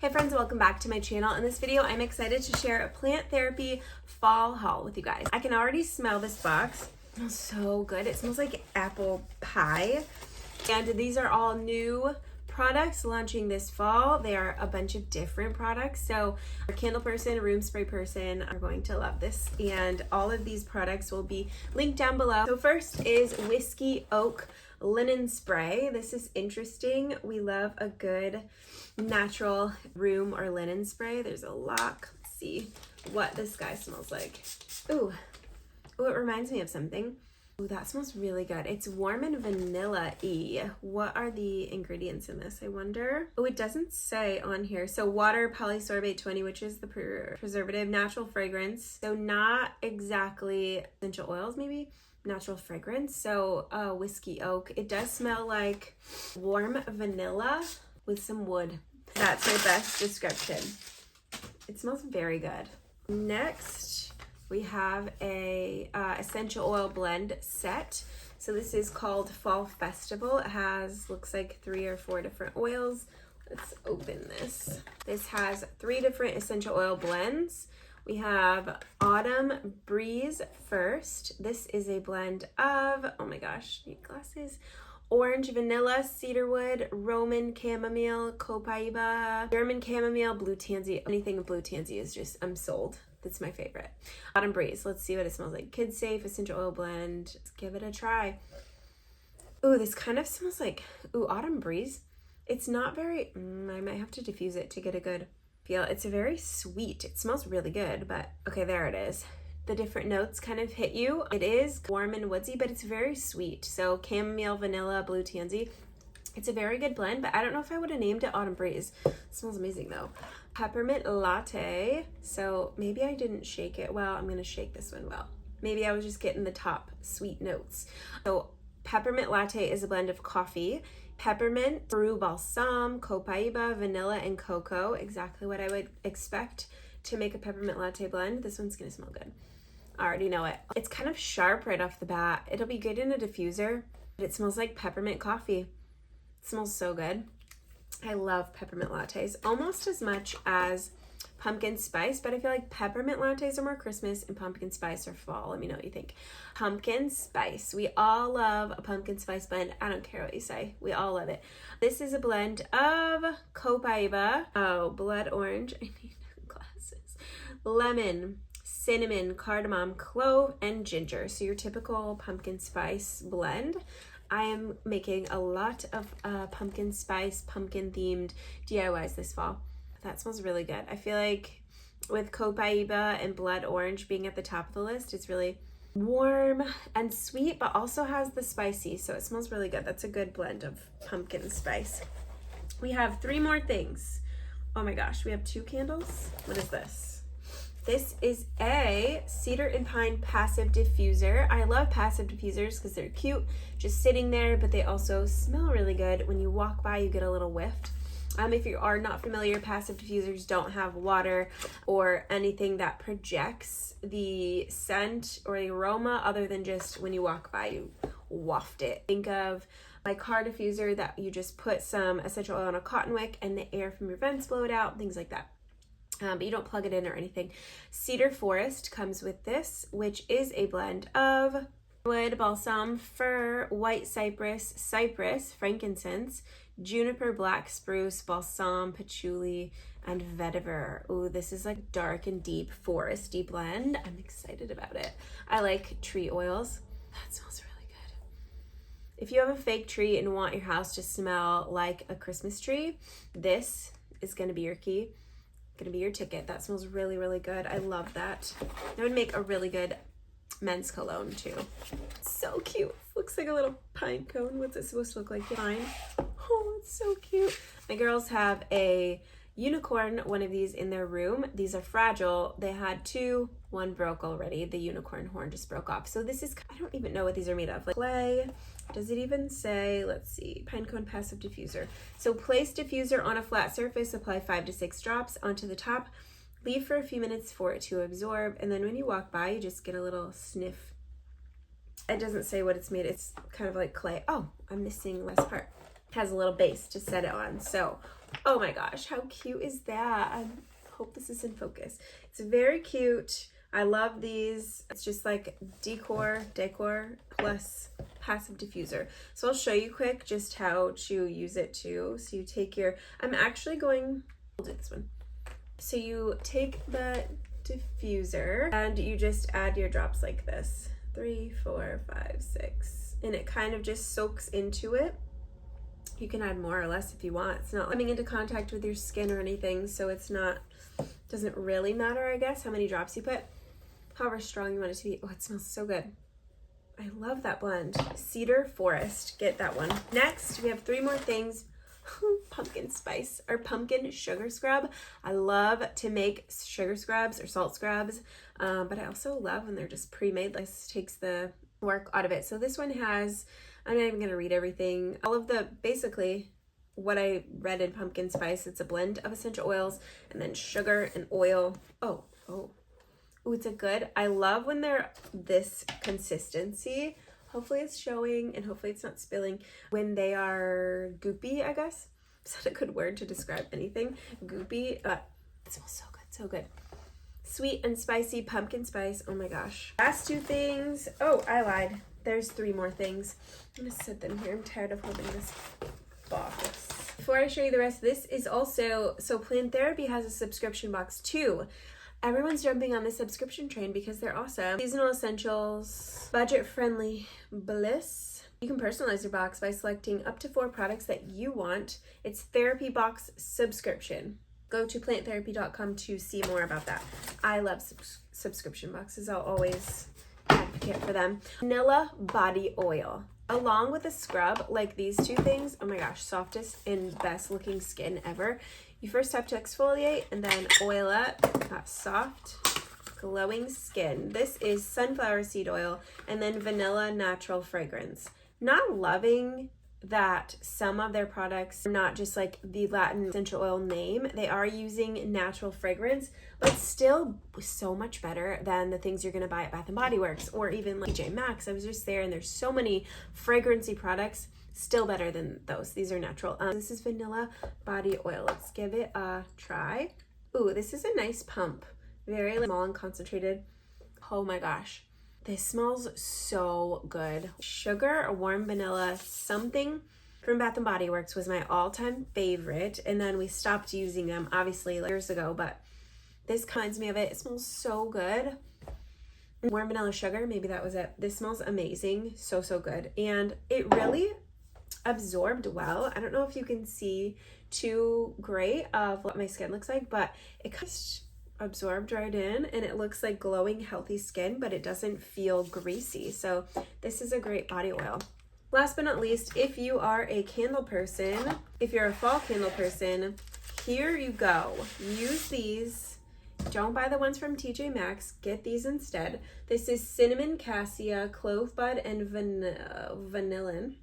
Hey friends, welcome back to my channel. In this video, I'm excited to share a plant therapy fall haul with you guys. I can already smell this box. It smells so good. It smells like apple pie. And these are all new products launching this fall. They are a bunch of different products. So our candle person, room spray person are going to love this. And all of these products will be linked down below. So first is Whiskey Oak Linen Spray. This is interesting. We love a good natural room or linen spray. There's a lock. Let's see what this guy smells like. Ooh, it reminds me of something. Ooh, that smells really good. It's warm and vanilla-y. What are the ingredients in this, I wonder? Oh, it doesn't say on here. So water, polysorbate 20, which is the preservative, natural fragrance. So not exactly essential oils, maybe natural fragrance. So whiskey oak. It does smell like warm vanilla with some wood. That's my best description. It smells very good. Next, we have a essential oil blend set. So this is called Fall Festival. It has, looks like 3 or 4 different oils. Let's open this. This has 3 different essential oil blends. We have Autumn Breeze first. This is a blend of, oh my gosh, need glasses. Orange vanilla, cedarwood, Roman chamomile, copaiba, German chamomile, blue tansy. Anything with blue tansy is just, I'm sold. That's my favorite. Autumn Breeze. Let's see what it smells like. Kid safe essential oil blend. Let's give it a try. Ooh, this kind of smells like, ooh, Autumn Breeze. It's not very, I might have to diffuse it to get a good feel. It's very sweet. It smells really good, but okay, there it is. The different notes kind of hit you. It is warm and woodsy, but it's very sweet. So chamomile, vanilla, blue tansy. It's a very good blend, but I don't know if I would have named it Autumn Breeze. It smells amazing though. Peppermint latte. So maybe I didn't shake it well. I'm gonna shake this one well. Maybe I was just getting the top sweet notes. So peppermint latte is a blend of coffee, peppermint, Peru balsam, copaiba, vanilla, and cocoa. Exactly what I would expect to make a peppermint latte blend. This one's gonna smell good. I already know it. It's kind of sharp right off the bat. It'll be good in a diffuser, but it smells like peppermint coffee. It smells so good. I love peppermint lattes almost as much as pumpkin spice, but I feel like peppermint lattes are more Christmas and pumpkin spice are fall. Let me know what you think. Pumpkin spice. We all love a pumpkin spice blend. I don't care what you say. We all love it. This is a blend of copaiba, blood orange, I need glasses, lemon, cinnamon, cardamom, clove, and ginger. So your typical pumpkin spice blend. I am making a lot of pumpkin spice, pumpkin themed DIYs this fall. That smells really good. I feel like with copaiba and blood orange being at the top of the list, it's really warm and sweet, but also has the spicy. So it smells really good. That's a good blend of pumpkin spice. We have 3 more things. Oh my gosh, we have 2 candles. What is this? This is a cedar and pine passive diffuser. I love passive diffusers because they're cute, just sitting there, but they also smell really good. When you walk by, you get a little whiff. If you are not familiar, passive diffusers don't have water or anything that projects the scent or the aroma other than just when you walk by, you waft it. Think of my car diffuser that you just put some essential oil on a cotton wick and the air from your vents blow it out, things like that. But you don't plug it in or anything. Cedar Forest comes with this, which is a blend of wood, balsam, fir, white cypress, frankincense, juniper, black spruce, balsam, patchouli, and vetiver. Ooh, this is like dark and deep foresty blend. I'm excited about it. I like tree oils. That smells really good. If you have a fake tree and want your house to smell like a Christmas tree, this is gonna be your key. Gonna be your ticket. That smells really, really good. I love that. That would make a really good men's cologne too. It's so cute. Looks like a little pine cone. What's it supposed to look like? Pine. Oh, it's so cute. My girls have a unicorn, one of these in their room. These are fragile. They had 2, 1 broke already. The unicorn horn just broke off. So this is, I don't even know what these are made of. Like clay. Does it even say, let's see, Pinecone Passive Diffuser. So place diffuser on a flat surface, apply 5 to 6 drops onto the top, leave for a few minutes for it to absorb, and then when you walk by, you just get a little sniff. It doesn't say what it's made. It's kind of like clay. Oh, I'm missing last part. It has a little base to set it on. So Oh my gosh, how cute is that? I hope this is in focus. It's very cute. I love these. It's just like decor plus passive diffuser. So I'll show you quick just how to use it too. So you take your, I'm actually going, I'll do this one. So you take the diffuser and you just add your drops like this. 3, 4, 5, 6. And it kind of just soaks into it. You can add more or less if you want. It's not coming into contact with your skin or anything, so it's not, doesn't really matter, I guess, how many drops you put. However strong you want it to be. Oh, it smells so good. I love that blend. Cedar Forest, get that one. Next, we have 3 more things. Pumpkin spice or pumpkin sugar scrub. I love to make sugar scrubs or salt scrubs, but I also love when they're just pre-made. This takes the work out of it. So this one has, I'm not even going to read everything. All of the, basically, what I read in pumpkin spice, it's a blend of essential oils and then sugar and oil. Oh, it's a good, I love when they're this consistency. Hopefully it's showing and hopefully it's not spilling. When they are goopy, I guess. Is that a good word to describe anything? Goopy. It smells so good, so good. Sweet and spicy pumpkin spice. Oh my gosh. Last 2 things. Oh, I lied. There's 3 more things. I'm gonna set them here. I'm tired of holding this box. Before I show you the rest, this is also, so Plant Therapy has a subscription box too. Everyone's jumping on the subscription train because they're awesome. Seasonal essentials, budget-friendly bliss. You can personalize your box by selecting up to 4 products that you want. It's therapy box subscription. Go to planttherapy.com to see more about that. I love subscription boxes. I'll always advocate for them. Vanilla body oil. Along with a scrub like these 2 things, oh my gosh, softest and best looking skin ever. You first have to exfoliate and then oil up that soft, glowing skin. This is sunflower seed oil and then vanilla natural fragrance. Not loving that some of their products are not just like the Latin essential oil name. They are using natural fragrance, but still so much better than the things you're going to buy at Bath & Body Works or even like TJ Maxx. I was just there and there's so many fragrancy products. Still better than those. These are natural. This is vanilla body oil. Let's give it a try. Ooh, this is a nice pump. Very small and concentrated. Oh my gosh. This smells so good. Sugar or warm vanilla, something from Bath & Body Works was my all-time favorite. And then we stopped using them, obviously, years ago. But this reminds me of it. It smells so good. Warm vanilla sugar, maybe that was it. This smells amazing. So, so good. And it really absorbed well. I don't know if you can see too great of what my skin looks like, but it just absorbed right in and it looks like glowing, healthy skin, but it doesn't feel greasy. So this is a great body oil. Last but not least, if you are a candle person, if you're a fall candle person, here you go. Use these. Don't buy the ones from TJ Maxx. Get these instead. This is cinnamon, cassia, clove bud, and vanillin.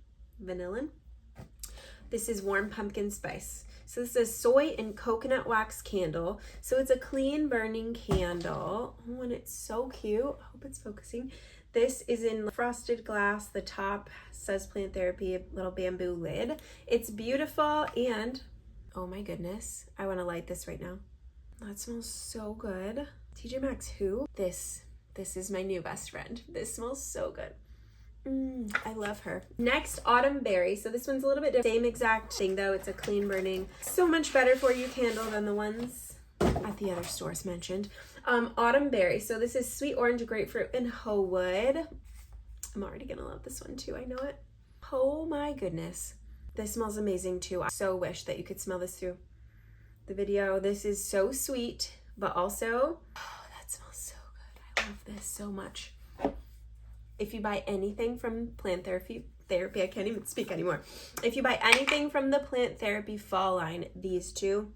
This is warm pumpkin spice. So this is soy and coconut wax candle. So it's a clean burning candle. Oh, and it's so cute. I hope it's focusing. This is in frosted glass. The top says Plant Therapy, a little bamboo lid. It's beautiful and oh my goodness, I want to light this right now. That smells so good. TJ Maxx who? This is my new best friend. This smells so good. I love her. Next, Autumn Berry. So this one's a little bit different. Same exact thing though. It's a clean burning, so much better for you candle than the ones at the other stores mentioned. Autumn Berry. So this is sweet orange, grapefruit, and hoe wood. I'm already gonna love this one too. I know it. Oh my goodness. This smells amazing too. I so wish that you could smell this through the video. This is so sweet, but also, oh, that smells so good. I love this so much. If you buy anything from Plant Therapy, I can't even speak anymore. If you buy anything from the Plant Therapy fall line, these 2,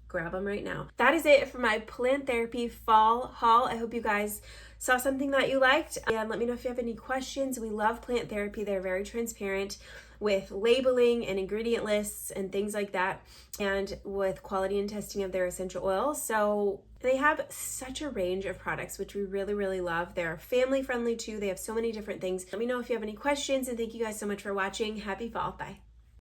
grab them right now. That is it for my Plant Therapy fall haul. I hope you guys saw something that you liked. And let me know if you have any questions. We love Plant Therapy. They're very transparent with labeling and ingredient lists and things like that, and with quality and testing of their essential oils. So they have such a range of products, which we really, really love. They're family friendly too. They have so many different things. Let me know if you have any questions, and thank you guys so much for watching. Happy fall. Bye.